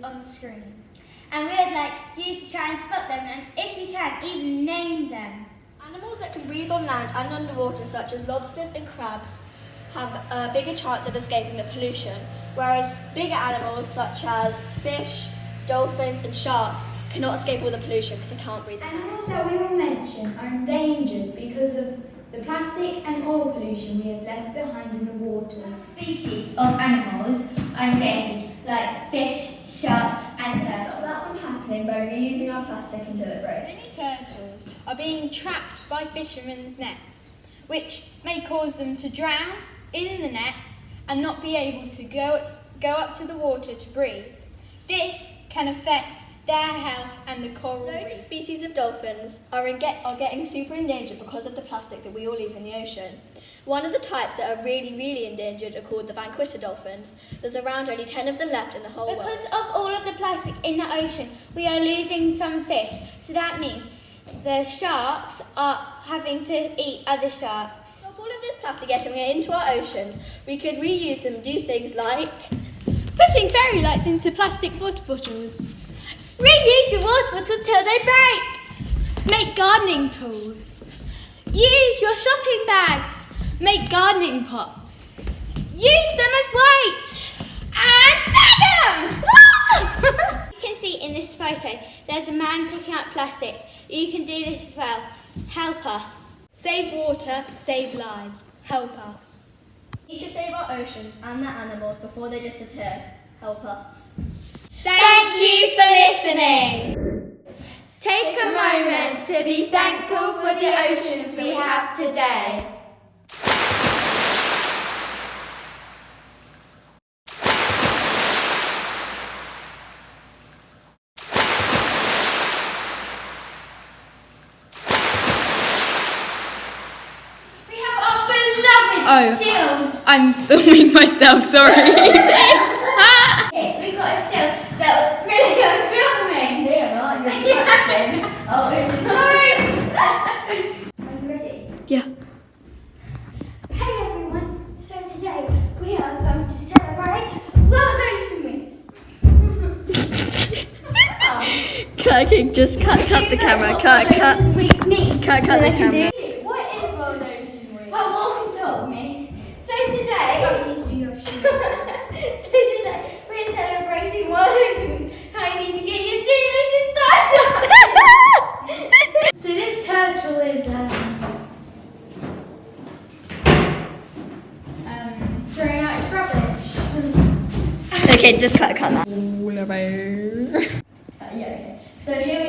on the screen. And we would like you to try and spot them, and if you can, even name them. Animals that can breathe on land and underwater, such as lobsters and crabs, have a bigger chance of escaping the pollution, whereas bigger animals such as fish, dolphins and sharks cannot escape all the pollution because they can't breathe on land. Animals that we will mention are endangered because of the plastic and oil pollution we have left behind in the water. Species of animals are endangered, like fish, sharks and turtles. Stop that from happening by reusing our plastic until it breaks. Many turtles are being trapped by fishermen's nets, which may cause them to drown in the nets and not be able to go up to the water to breathe. This can affect their health and the coral Loads of reef. species of dolphins are getting super endangered because of the plastic that we all leave in the ocean. One of the types that are really endangered are called the vanquitter dolphins. There's around only 10 of them left in the whole Because world. of all of the plastic in the ocean, we are losing some fish. So that means the sharks are having to eat other sharks. Stop all of this plastic getting into our oceans. We could reuse them and do things like Putting fairy lights into plastic water bottles. Reuse your water bottle till they break. Make gardening tools. Use your shopping bags. Make gardening pots. Use them as weights. And stack them! You can see in this photo, there's a man picking up plastic. You can do this as well. Help us. Save water, save lives. Help us. We need to save our oceans and their animals before they disappear. Help us. Thank you for listening. Take a moment to be thankful for the oceans we have today. We have our beloved seals. I'm filming myself, sorry. Okay, we got a seal that we're really good filming. They are not, you're practicing. Sorry. Are you ready? Yeah. Hey everyone. So today we are going to celebrate World Ocean Week. Okay, just cut the camera. Cut the camera. What is World Ocean Week? Well, walk and talk me. So today. So today we're celebrating World Ocean Week. I need to get your shoelaces tied. So this turtle is throwing out its rubbish. Okay, just cut that. Yeah, okay. So here we